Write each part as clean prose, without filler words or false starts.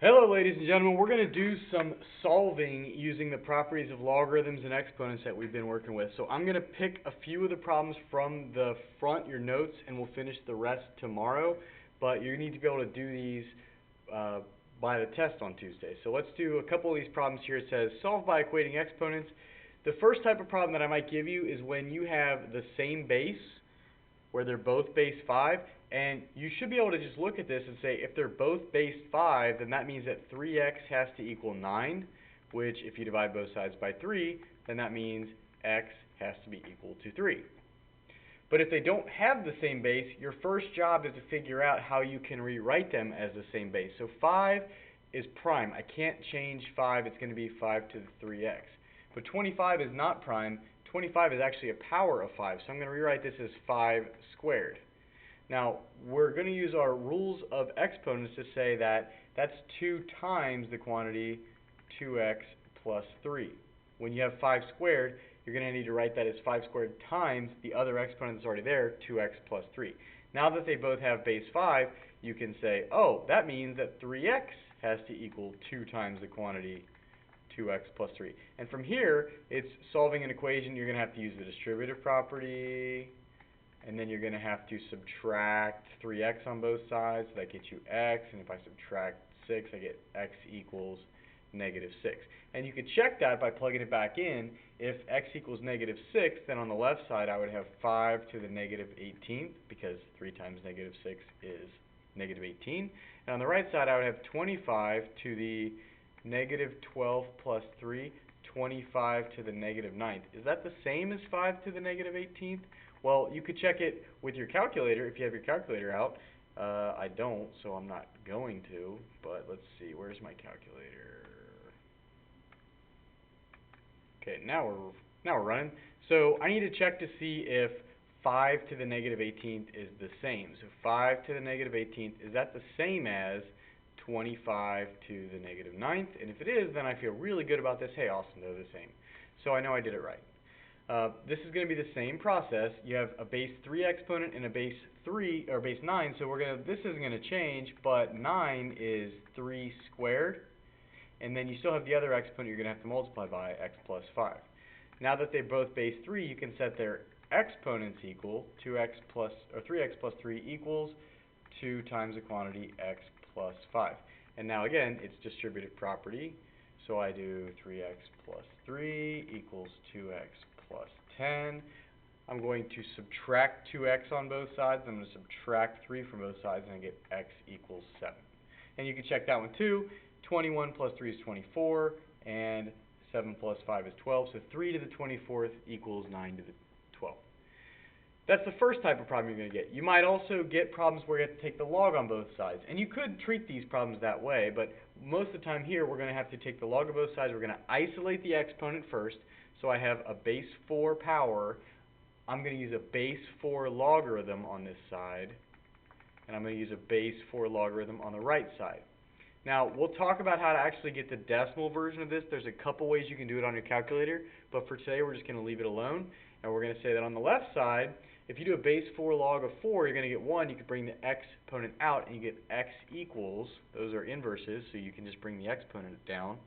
Hello ladies and gentlemen, we're going to do some solving using the properties of logarithms and exponents that we've been working with. So I'm going to pick a few of the problems from the front, your notes, and we'll finish the rest tomorrow. But you need to be able to do these by the test on Tuesday. So let's do a couple of these problems here. It says solve by equating exponents. The first type of problem that I might give you is when you have the same base, where they're both base 5, and you should be able to just look at this and say if they're both base 5, then that means that 3x has to equal 9, which if you divide both sides by 3, then that means x has to be equal to 3. But if they don't have the same base, your first job is to figure out how you can rewrite them as the same base. So 5 is prime. I can't change 5. It's going to be 5 to the 3x. But 25 is not prime. 25 is actually a power of 5, so I'm going to rewrite this as 5 squared. Now, we're going to use our rules of exponents to say that that's 2 times the quantity 2x plus 3. When you have 5 squared, you're going to need to write that as 5 squared times the other exponent that's already there, 2x plus 3. Now that they both have base 5, you can say, oh, that means that 3x has to equal 2 times the quantity 2x plus 3. And from here, it's solving an equation. You're going to have to use the distributive property, and then you're going to have to subtract 3x on both sides. So that gets you x, and if I subtract 6, I get x equals negative 6. And you could check that by plugging it back in. If x equals negative 6, then on the left side I would have 5 to the negative 18th, because 3 times negative 6 is negative 18. And on the right side I would have 25 to the negative 12 plus 3, 25 to the negative 9th. Is that the same as 5 to the negative 18th? Well, you could check it with your calculator if you have your calculator out. I don't, so I'm not going to, but let's see, where's my calculator? Okay, now we're running. So I need to check to see if 5 to the negative 18th is the same. So 5 to the negative 18th, is that the same as 25 to the negative 9th? And if it is, then I feel really good about this. Hey, awesome, they're the same. So I know I did it right. This is going to be the same process. You have a base 3 exponent and a base 3 or base 9. So this isn't going to change, but 9 is 3 squared. And then you still have the other exponent you're going to have to multiply by, x plus 5. Now that they're both base 3, you can set their exponents equal. 3x plus 3 equals 2 times the quantity x plus 5. And now again, it's distributive property. So I do 3x plus 3 equals 2x plus 10. I'm going to subtract 2x on both sides. I'm going to subtract 3 from both sides, and I get x equals 7. And you can check that one too. 21 plus 3 is 24, and 7 plus 5 is 12. So 3 to the 24th equals 9 to the 12th. That's the first type of problem you're going to get. You might also get problems where you have to take the log on both sides. And you could treat these problems that way, but most of the time here we're going to have to take the log of both sides. We're going to isolate the exponent first. So I have a base 4 power. I'm going to use a base 4 logarithm on this side, and I'm going to use a base 4 logarithm on the right side. Now, we'll talk about how to actually get the decimal version of this. There's a couple ways you can do it on your calculator, but for today we're just going to leave it alone. And we're going to say that on the left side, if you do a base 4 log of 4, you're going to get 1. You can bring the exponent out, and you get x equals, those are inverses, so you can just bring the exponent down,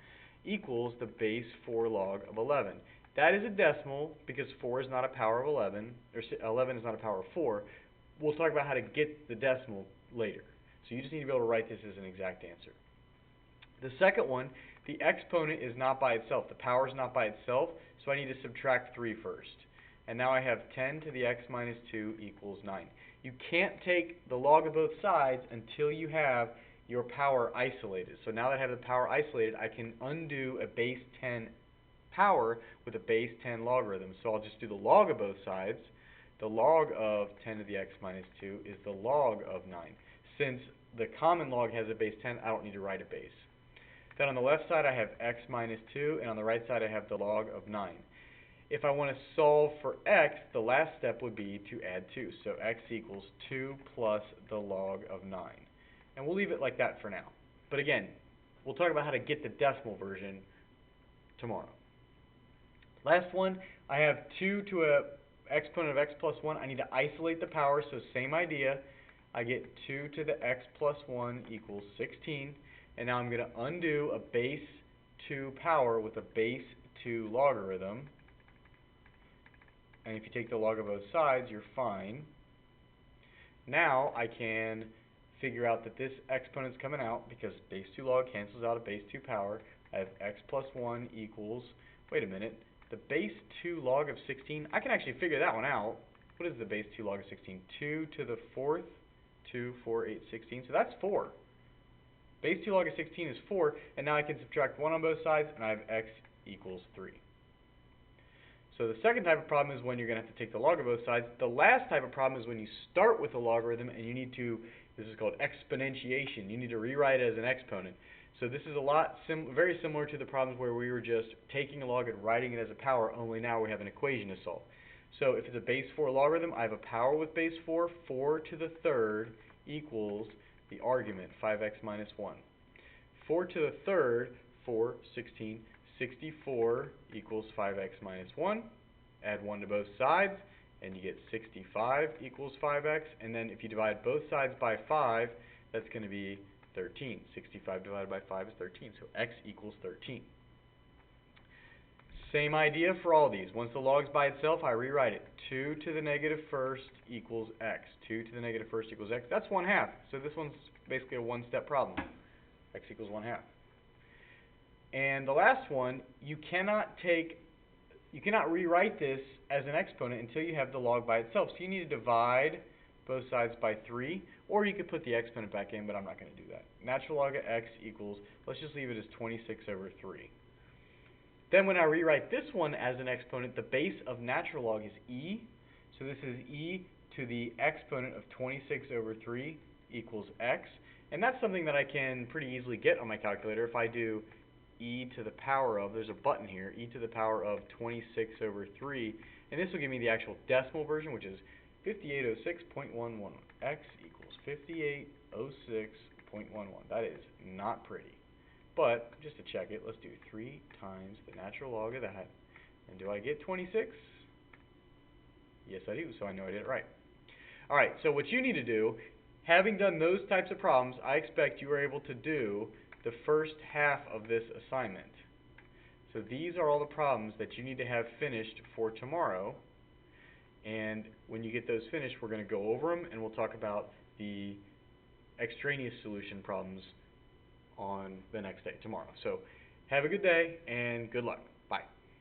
equals the base 4 log of 11. That is a decimal because 4 is not a power of 11, or 11 is not a power of 4. We'll talk about how to get the decimal later. So you just need to be able to write this as an exact answer. The second one, the exponent is not by itself. The power is not by itself, so I need to subtract 3 first. And now I have 10 to the x minus 2 equals 9. You can't take the log of both sides until you have your power isolated. So now that I have the power isolated, I can undo a base 10 power with a base 10 logarithm. So I'll just do the log of both sides. The log of 10 to the x minus 2 is the log of 9. Since the common log has a base 10, I don't need to write a base. Then on the left side I have x minus 2, and on the right side I have the log of 9. If I want to solve for x, the last step would be to add 2. So x equals 2 plus the log of 9. And we'll leave it like that for now. But again, we'll talk about how to get the decimal version tomorrow. Last one, I have 2 to a exponent of x plus 1. I need to isolate the power, so same idea. I get 2 to the x plus 1 equals 16. And now I'm going to undo a base 2 power with a base 2 logarithm. And if you take the log of both sides, you're fine. Now I can figure out that this exponent's coming out because base 2 log cancels out a base 2 power. I have x plus 1 equals, wait a minute, the base 2 log of 16, I can actually figure that one out. What is the base 2 log of 16? 2 to the 4th, 2, 4, 8, 16, so that's 4. Base 2 log of 16 is 4, and now I can subtract 1 on both sides, and I have x equals 3. So the second type of problem is when you're going to have to take the log of both sides. The last type of problem is when you start with a logarithm and you need to, this is called exponentiation, you need to rewrite it as an exponent. So this is very similar to the problems where we were just taking a log and writing it as a power, only now we have an equation to solve. So if it's a base 4 logarithm, I have a power with base 4, 4 to the third equals the argument, 5x minus 1. 4 to the third, 4, 16, 64 equals 5x minus 1. Add 1 to both sides, and you get 65 equals 5x. And then if you divide both sides by 5, that's going to be 13. 65 divided by 5 is 13, so x equals 13. Same idea for all these. Once the log's by itself, I rewrite it. 2 to the negative first equals x. 2 to the negative first equals x. That's 1/2. So this one's basically a one-step problem. X equals 1/2. And the last one, you cannot rewrite this as an exponent until you have the log by itself. So you need to divide both sides by 3, or you could put the exponent back in, but I'm not going to do that. Natural log of x equals, let's just leave it as 26 over 3. Then when I rewrite this one as an exponent, the base of natural log is e. So this is e to the exponent of 26 over 3 equals x. And that's something that I can pretty easily get on my calculator if I do e to the power of, there's a button here, e to the power of 26 over 3. And this will give me the actual decimal version, which is 5806.11. X equals 5806.11. That is not pretty. But, just to check it, let's do 3 times the natural log of that. And do I get 26? Yes, I do, so I know I did it right. Alright, so what you need to do, having done those types of problems, I expect you are able to do the first half of this assignment. So these are all the problems that you need to have finished for tomorrow. And when you get those finished, we're going to go over them, and we'll talk about the extraneous solution problems on the next day, tomorrow. So have a good day, and good luck.